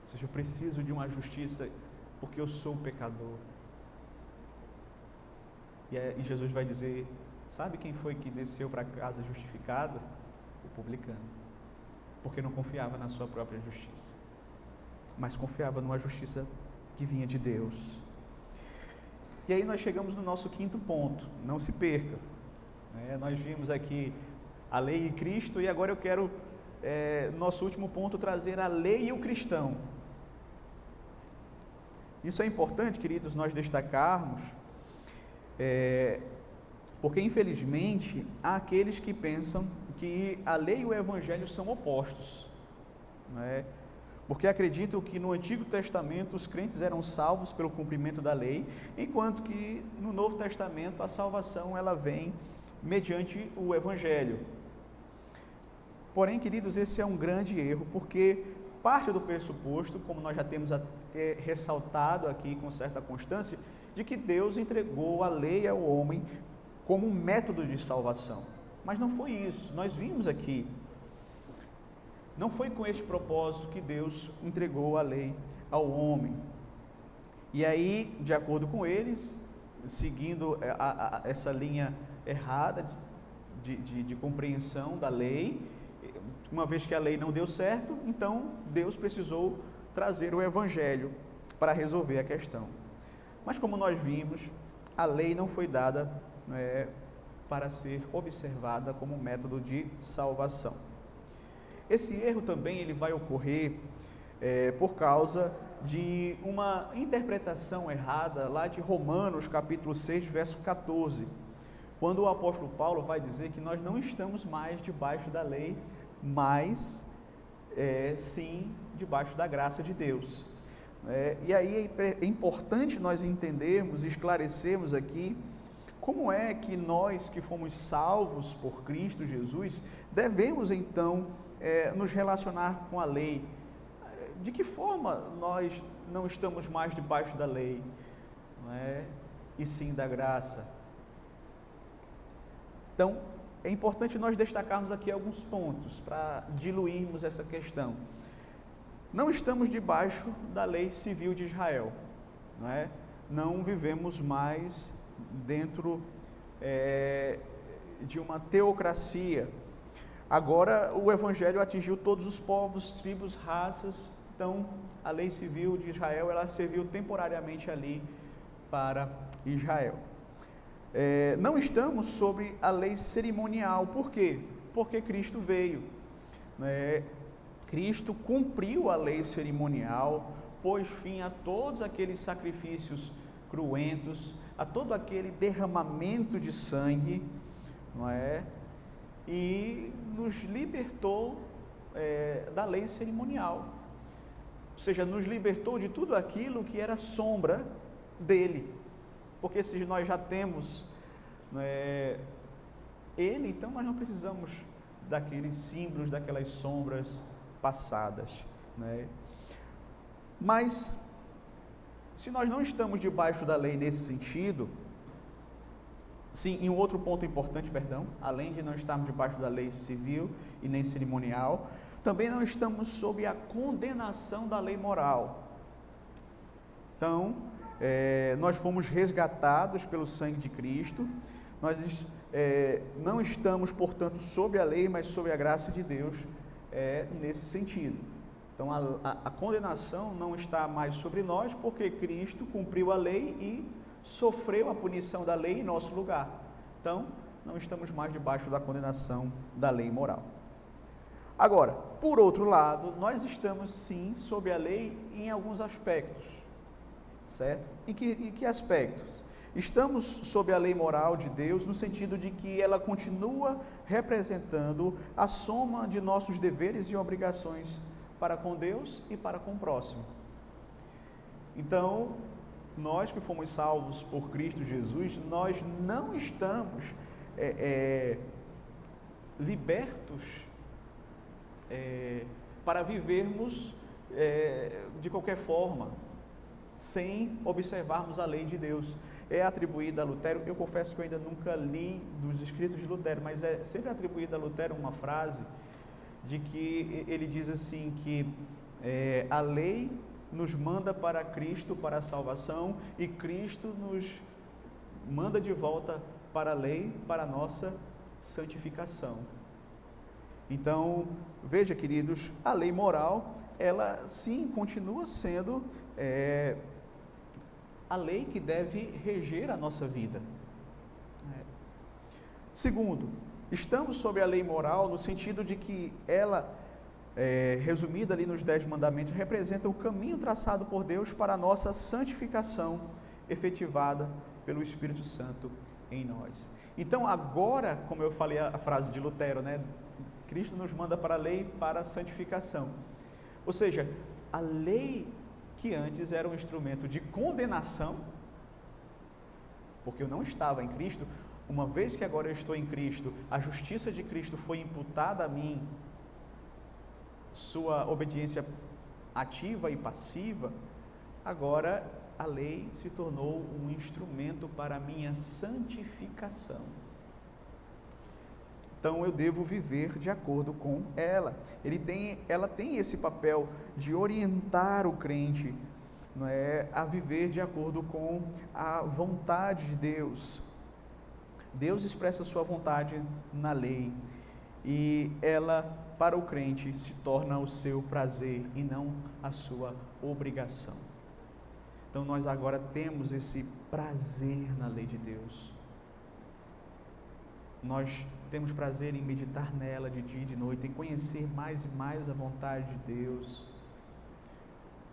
Ou seja, eu preciso de uma justiça porque eu sou pecador. E Jesus vai dizer: sabe quem foi que desceu para casa justificado? O publicano, porque não confiava na sua própria justiça, mas confiava numa justiça que vinha de Deus. E aí nós chegamos no nosso quinto ponto, não se perca. Nós vimos aqui a lei e Cristo, e agora eu quero, nosso último ponto, trazer a lei e o cristão. Isso é importante, queridos, nós destacarmos, porque infelizmente há aqueles que pensam que a lei e o evangelho são opostos, porque acreditam que no Antigo Testamento os crentes eram salvos pelo cumprimento da lei, enquanto que no Novo Testamento a salvação ela vem mediante o evangelho. Porém, queridos, esse é um grande erro, porque parte do pressuposto, como nós já temos até ressaltado aqui com certa constância, de que Deus entregou a lei ao homem como um método de salvação. Mas não foi isso, nós vimos aqui. Não foi com este propósito que Deus entregou a lei ao homem. E aí, de acordo com eles, seguindo essa linha errada de compreensão da lei, uma vez que a lei não deu certo, então Deus precisou trazer o Evangelho para resolver a questão. Mas como nós vimos, a lei não foi dada para ser observada como método de salvação. Esse erro também ele vai ocorrer por causa de uma interpretação errada lá de Romanos capítulo 6, verso 14, quando o apóstolo Paulo vai dizer que nós não estamos mais debaixo da lei, mas sim debaixo da graça de Deus. E aí é importante nós entendermos e esclarecermos aqui como é que nós que fomos salvos por Cristo Jesus devemos então nos relacionar com a lei. De que forma nós não estamos mais debaixo da lei, e sim da graça? Então, é importante nós destacarmos aqui alguns pontos para diluirmos essa questão. Não estamos debaixo da lei civil de Israel, não vivemos mais dentro de uma teocracia. Agora o Evangelho atingiu todos os povos, tribos, raças, então a lei civil de Israel ela serviu temporariamente ali para Israel. Não estamos sobre a lei cerimonial, por quê? Porque Cristo veio, Cristo cumpriu a lei cerimonial, pôs fim a todos aqueles sacrifícios cruentos, a todo aquele derramamento de sangue, e nos libertou da lei cerimonial, ou seja, nos libertou de tudo aquilo que era sombra dele, porque se nós já temos ele, então nós não precisamos daqueles símbolos, daquelas sombras passadas, Mas, se nós não estamos debaixo da lei nesse sentido, sim, e um outro ponto importante, além de não estarmos debaixo da lei civil e nem cerimonial, também não estamos sob a condenação da lei moral. Então, nós fomos resgatados pelo sangue de Cristo, nós não estamos, portanto, sob a lei, mas sob a graça de Deus, nesse sentido. Então, a condenação não está mais sobre nós, porque Cristo cumpriu a lei e sofreu a punição da lei em nosso lugar. Então, não estamos mais debaixo da condenação da lei moral. Agora, por outro lado, nós estamos sim sob a lei em alguns aspectos, certo? Em que aspectos? Estamos sob a lei moral de Deus no sentido de que ela continua representando a soma de nossos deveres e obrigações para com Deus e para com o próximo. Então, nós que fomos salvos por Cristo Jesus, nós não estamos libertos para vivermos de qualquer forma, sem observarmos a lei de Deus. É atribuída a Lutero, eu confesso que eu ainda nunca li dos escritos de Lutero, mas é sempre atribuída a Lutero uma frase de que ele diz assim que a lei nos manda para Cristo, para a salvação, e Cristo nos manda de volta para a lei, para a nossa santificação. Então, veja, queridos, a lei moral, ela sim continua sendo a lei que deve reger a nossa vida. Segundo, estamos sob a lei moral no sentido de que ela, resumida ali nos 10 mandamentos, representa o caminho traçado por Deus para a nossa santificação, efetivada pelo Espírito Santo em nós. Então agora, como eu falei a frase de Lutero, Cristo nos manda para a lei, para a santificação. Ou seja, a lei que antes era um instrumento de condenação, porque eu não estava em Cristo, uma vez que agora eu estou em Cristo, a justiça de Cristo foi imputada a mim, sua obediência ativa e passiva, agora a lei se tornou um instrumento para a minha santificação. Então eu devo viver de acordo com ela. Ela tem esse papel de orientar o crente, não é, a viver de acordo com a vontade de Deus. Deus expressa a sua vontade na lei e ela, para o crente, se torna o seu prazer e não a sua obrigação. Então nós agora temos esse prazer na lei de Deus. Nós temos prazer em meditar nela de dia e de noite, em conhecer mais e mais a vontade de Deus,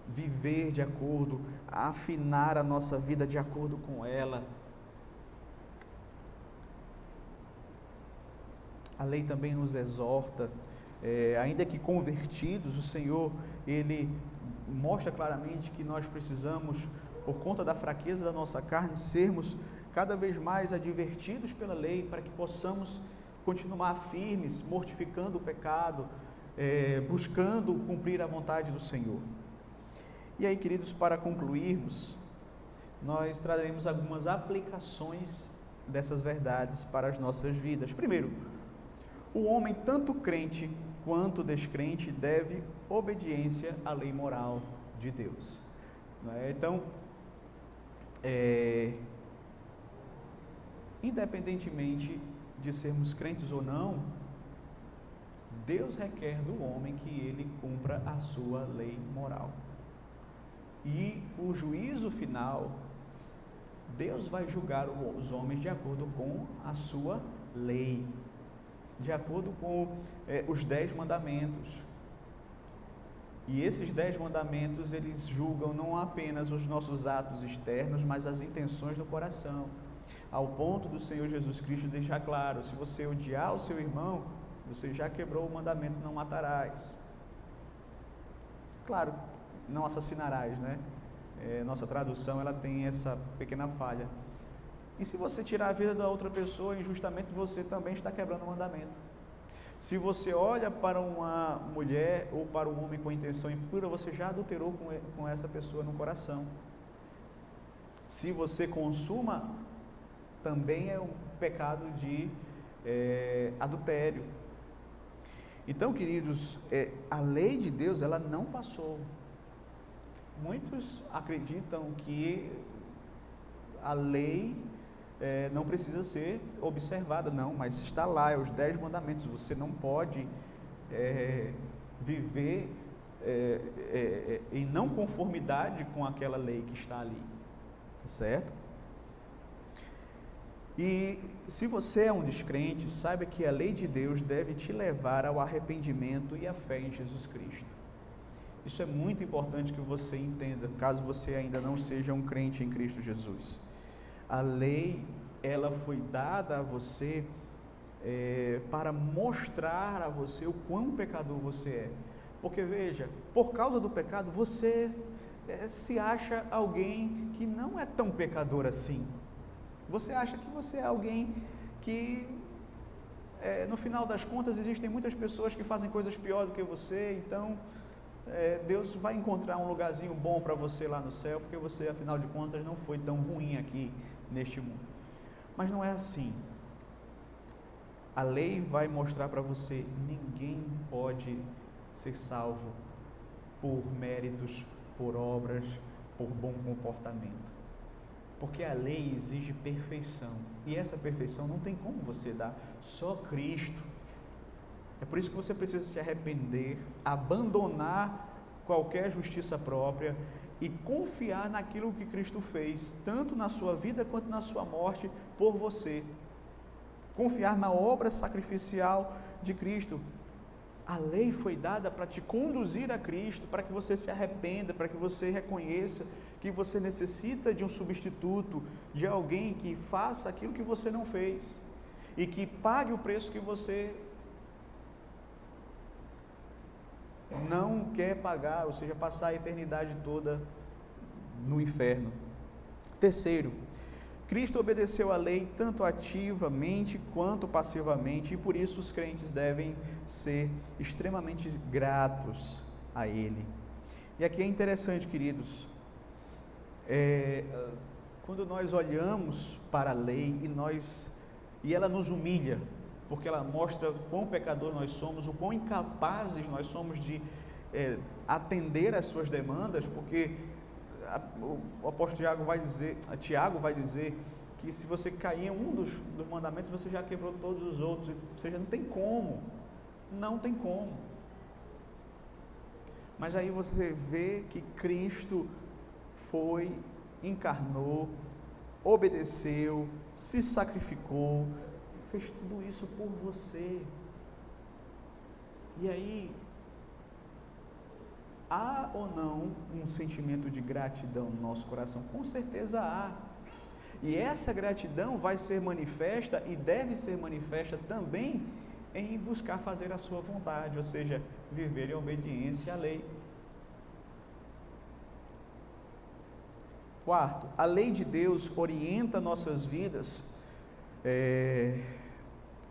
viver de acordo, afinar a nossa vida de acordo com ela. A lei também nos exorta, ainda que convertidos, o Senhor, Ele mostra claramente que nós precisamos, por conta da fraqueza da nossa carne, sermos cada vez mais advertidos pela lei, para que possamos continuar firmes, mortificando o pecado, buscando cumprir a vontade do Senhor. E aí, queridos, para concluirmos, nós traremos algumas aplicações dessas verdades para as nossas vidas. Primeiro, o homem, tanto crente quanto descrente, deve obediência à lei moral de Deus. Não é? Então, independentemente de sermos crentes ou não, Deus requer do homem que ele cumpra a sua lei moral. E o juízo final, Deus vai julgar os homens de acordo com a sua lei, de acordo com os 10 mandamentos. E esses 10 mandamentos, eles julgam não apenas os nossos atos externos, mas as intenções do coração. Ao ponto do Senhor Jesus Cristo deixar claro: se você odiar o seu irmão, você já quebrou o mandamento: não matarás. Claro, não assassinarás, né? Nossa tradução, ela tem essa pequena falha. E se você tirar a vida da outra pessoa injustamente, você também está quebrando o mandamento. Se você olha para uma mulher ou para um homem com intenção impura, você já adulterou com essa pessoa no coração. Se você consuma, também é um pecado de adultério. Então, queridos, a lei de Deus, ela não passou. Muitos acreditam que a lei não precisa ser observada, não, mas está lá, os 10 mandamentos. Você não pode viver em não conformidade com aquela lei que está ali, certo? E se você é um descrente, saiba que a lei de Deus deve te levar ao arrependimento e à fé em Jesus Cristo. Isso é muito importante que você entenda, caso você ainda não seja um crente em Cristo Jesus. A lei, ela foi dada a você para mostrar a você o quão pecador você é. Porque veja, por causa do pecado, você se acha alguém que não é tão pecador assim. Você acha que você é alguém que, no final das contas, existem muitas pessoas que fazem coisas piores do que você, então Deus vai encontrar um lugarzinho bom para você lá no céu, porque você, afinal de contas, não foi tão ruim aqui neste mundo. Mas não é assim. A lei vai mostrar para você: ninguém pode ser salvo por méritos, por obras, por bom comportamento. Porque a lei exige perfeição, e essa perfeição não tem como você dar, só Cristo. É por isso que você precisa se arrepender, abandonar qualquer justiça própria e confiar naquilo que Cristo fez, tanto na sua vida quanto na sua morte, por você. Confiar na obra sacrificial de Cristo. A lei foi dada para te conduzir a Cristo, para que você se arrependa, para que você reconheça que você necessita de um substituto, de alguém que faça aquilo que você não fez e que pague o preço que você não quer pagar, ou seja, passar a eternidade toda no inferno. Terceiro, Cristo obedeceu à lei tanto ativamente quanto passivamente, e por isso os crentes devem ser extremamente gratos a Ele. E aqui é interessante, queridos, quando nós olhamos para a lei e ela nos humilha, porque ela mostra quão pecador nós somos, o quão incapazes nós somos de atender às suas demandas, porque o apóstolo Tiago vai dizer que se você cair em um dos mandamentos, você já quebrou todos os outros, ou seja, não tem como. Mas aí você vê que Cristo encarnou, obedeceu, se sacrificou, fez tudo isso por você. E aí, há ou não um sentimento de gratidão no nosso coração? Com certeza há. E essa gratidão vai ser manifesta e deve ser manifesta também em buscar fazer a sua vontade, ou seja, viver em obediência à lei. Quarto, a lei de Deus orienta nossas vidas,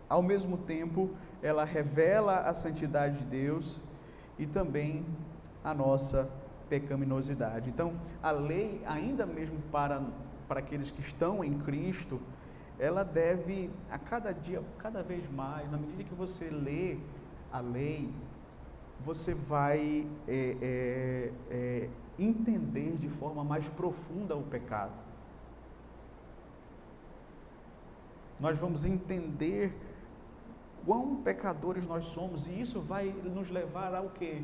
ao mesmo tempo ela revela a santidade de Deus e também a nossa pecaminosidade. Então, a lei, ainda mesmo para aqueles que estão em Cristo, ela deve, a cada dia, cada vez mais, na medida que você lê a lei, você vai entender de forma mais profunda o pecado. Nós vamos entender quão pecadores nós somos, e isso vai nos levar ao quê?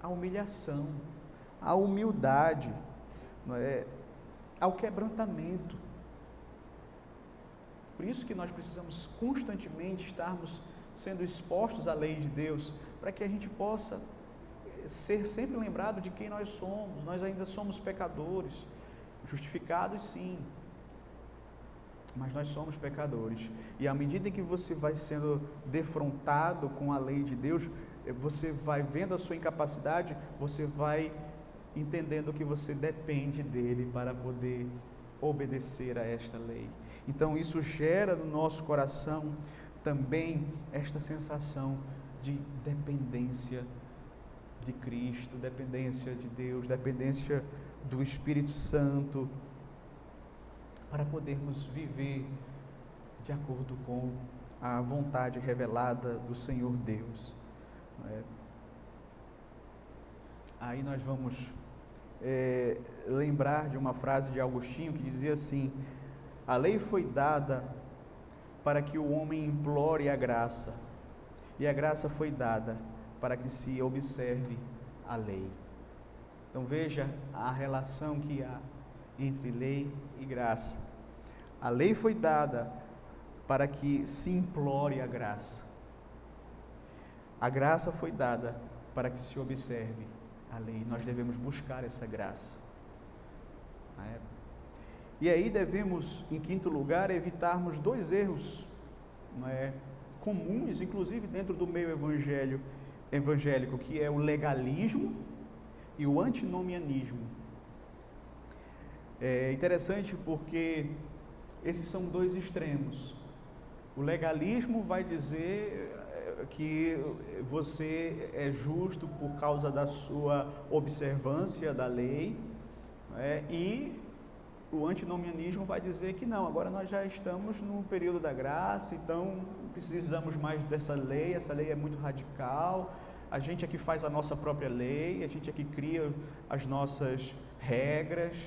A humilhação, a humildade, não é? Ao quebrantamento. Por isso que nós precisamos constantemente estarmos sendo expostos à lei de Deus, para que a gente possa ser sempre lembrado de quem nós somos. Nós ainda somos pecadores, justificados sim, mas nós somos pecadores. E à medida em que você vai sendo defrontado com a lei de Deus, você vai vendo a sua incapacidade, você vai entendendo que você depende dele para poder obedecer a esta lei. Então isso gera no nosso coração também esta sensação de dependência de Cristo, dependência de Deus, dependência do Espírito Santo, para podermos viver de acordo com a vontade revelada do Senhor Deus. Aí nós vamos lembrar de uma frase de Agostinho que dizia assim: a lei foi dada para que o homem implore a graça, e a graça foi dada para que se observe a lei. Então veja a relação que há entre lei e graça. A lei foi dada para que se implore a graça. A graça foi dada para que se observe a lei. Nós devemos buscar essa graça. E aí devemos, em quinto lugar, evitarmos dois erros comuns, inclusive dentro do meio evangélico, que é o legalismo e o antinomianismo. É interessante porque esses são dois extremos. O legalismo vai dizer que você é justo por causa da sua observância da lei, e o antinomianismo vai dizer que não, agora nós já estamos no período da graça, então precisamos mais dessa lei, essa lei é muito radical, a gente é que faz a nossa própria lei, a gente é que cria as nossas regras,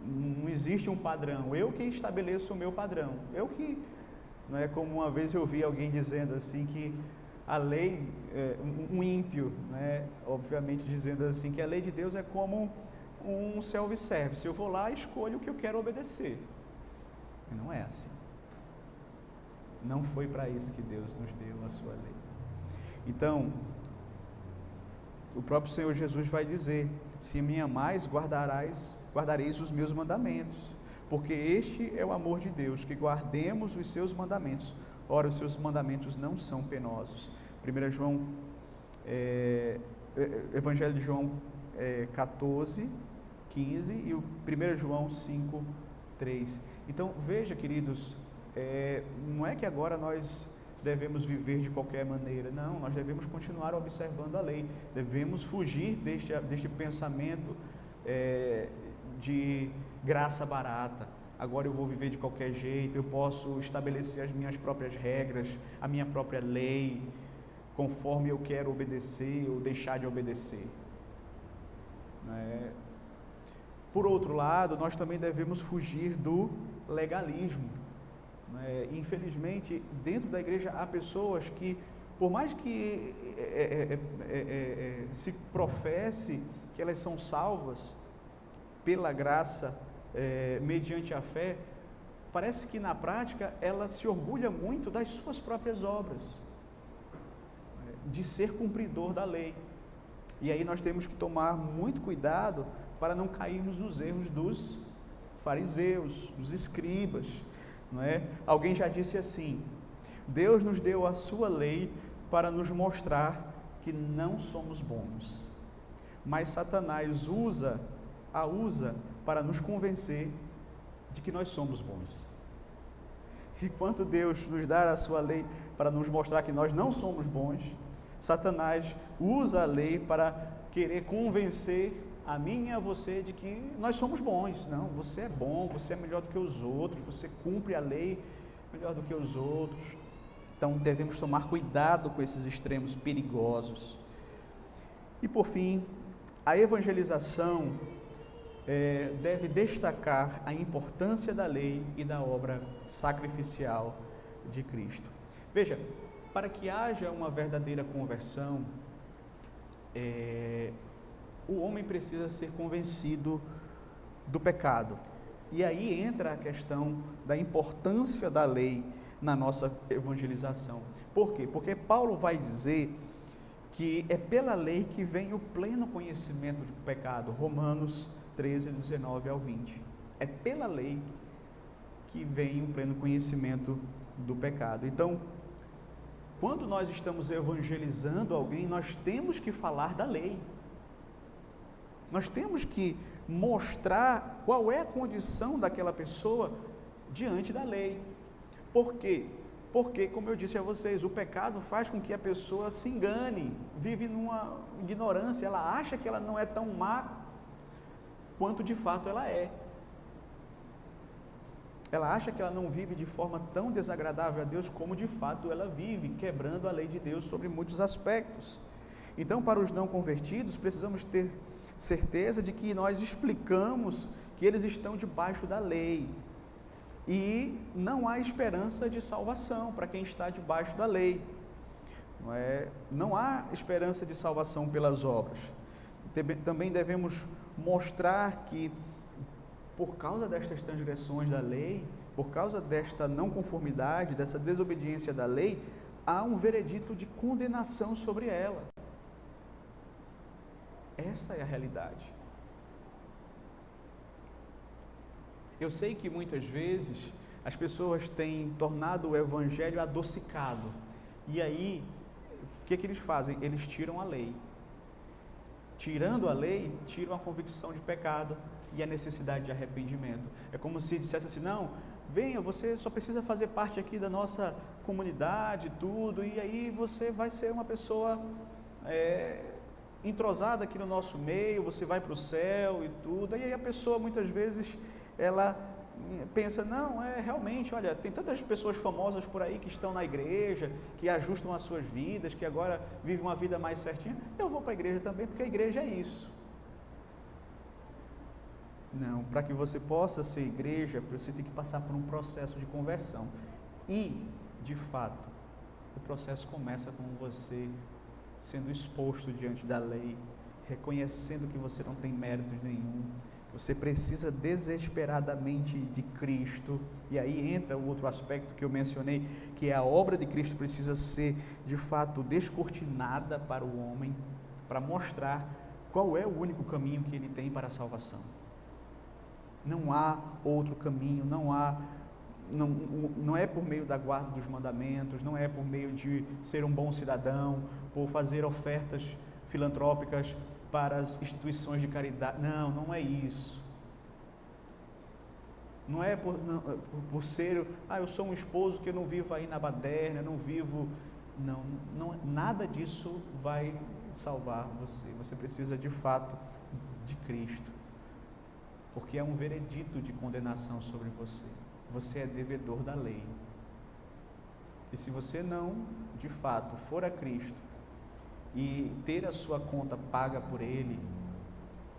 não existe um padrão, eu que estabeleço o meu padrão, eu que, não é como uma vez eu vi alguém dizendo assim que a lei, um ímpio, obviamente dizendo assim que a lei de Deus é como um self-service, eu vou lá e escolho o que eu quero obedecer. E não é assim. Não foi para isso que Deus nos deu a sua lei. Então, o próprio Senhor Jesus vai dizer: se me amais, guardareis os meus mandamentos, porque este é o amor de Deus, que guardemos os seus mandamentos. Ora, os seus mandamentos não são penosos. Evangelho de João 14, 15 e o 1 João 5, 3. Então, veja, queridos, não é que agora nós devemos viver de qualquer maneira, não, nós devemos continuar observando a lei, devemos fugir deste pensamento de graça barata. Agora eu vou viver de qualquer jeito, eu posso estabelecer as minhas próprias regras, a minha própria lei, conforme eu quero obedecer ou deixar de obedecer. Por outro lado, nós também devemos fugir do legalismo. Infelizmente, dentro da igreja há pessoas que, por mais que se professe que elas são salvas pela graça, mediante a fé, parece que na prática ela se orgulha muito das suas próprias obras, de ser cumpridor da lei. E aí nós temos que tomar muito cuidado para não cairmos nos erros dos fariseus, dos escribas, não é? Alguém já disse assim: Deus nos deu a sua lei para nos mostrar que não somos bons, mas Satanás usa para nos convencer de que nós somos bons. Enquanto Deus nos dá a sua lei para nos mostrar que nós não somos bons, Satanás usa a lei para querer convencer a mim e a você de que nós somos bons. Não, você é bom, você é melhor do que os outros, você cumpre a lei melhor do que os outros. Então devemos tomar cuidado com esses extremos perigosos. E por fim, a evangelização deve destacar a importância da lei e da obra sacrificial de Cristo. Veja, para que haja uma verdadeira conversão, o homem precisa ser convencido do pecado. E aí entra a questão da importância da lei na nossa evangelização. Por quê? Porque Paulo vai dizer que é pela lei que vem o pleno conhecimento do pecado. Romanos 13, 19 ao 20. É pela lei que vem o pleno conhecimento do pecado. Então, quando nós estamos evangelizando alguém, nós temos que falar da lei. Nós temos que mostrar qual é a condição daquela pessoa diante da lei. Por quê? Porque, como eu disse a vocês, o pecado faz com que a pessoa se engane, vive numa ignorância, ela acha que ela não é tão má quanto de fato ela é. Ela acha que ela não vive de forma tão desagradável a Deus como de fato ela vive, quebrando a lei de Deus sobre muitos aspectos. Então, para os não convertidos, precisamos ter certeza de que nós explicamos que eles estão debaixo da lei e não há esperança de salvação para quem está debaixo da lei. Não há esperança de salvação pelas obras. Também devemos mostrar que, por causa destas transgressões da lei, por causa desta não conformidade, dessa desobediência da lei, há um veredito de condenação sobre ela. Essa é a realidade. Eu sei que muitas vezes as pessoas têm tornado o evangelho adocicado. E aí, o que eles fazem? Eles tiram a lei. Tirando a lei, tiram a convicção de pecado e a necessidade de arrependimento. É como se dissesse assim: não, venha, você só precisa fazer parte aqui da nossa comunidade, tudo, e aí você vai ser uma pessoa entrosada aqui no nosso meio, você vai para o céu e tudo. E aí a pessoa muitas vezes ela pensa: não, realmente, olha, tem tantas pessoas famosas por aí que estão na igreja, que ajustam as suas vidas, que agora vivem uma vida mais certinha, eu vou para a igreja também, porque a igreja é isso. Não, para que você possa ser igreja, você tem que passar por um processo de conversão. E, de fato, o processo começa com você sendo exposto diante da lei, reconhecendo que você não tem méritos nenhum, você precisa desesperadamente de Cristo. E aí entra o outro aspecto que eu mencionei, que é a obra de Cristo precisa ser de fato descortinada para o homem, para mostrar qual é o único caminho que ele tem para a salvação. Não há outro caminho, não é por meio da guarda dos mandamentos, não é por meio de ser um bom cidadão, por fazer ofertas filantrópicas para as instituições de caridade. Não é isso. Não é por ser, eu sou um esposo que eu não vivo aí na baderna, não vivo... Não, nada disso vai salvar você. Você precisa de fato de Cristo, porque é um veredito de condenação sobre você. Você é devedor da lei. E se você não, de fato, for a Cristo e ter a sua conta paga por Ele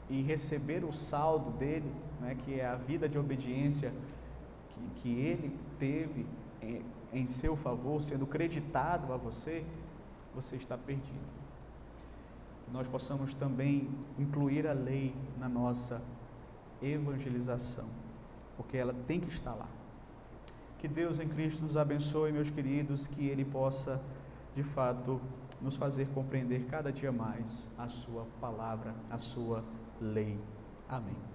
e receber o saldo dele, né, que é a vida de obediência que Ele teve em seu favor, sendo creditado a você, você está perdido. Que nós possamos também incluir a lei na nossa evangelização, porque ela tem que estar lá. Que Deus em Cristo nos abençoe, meus queridos, que Ele possa, de fato, nos fazer compreender cada dia mais a sua palavra, a sua lei. Amém.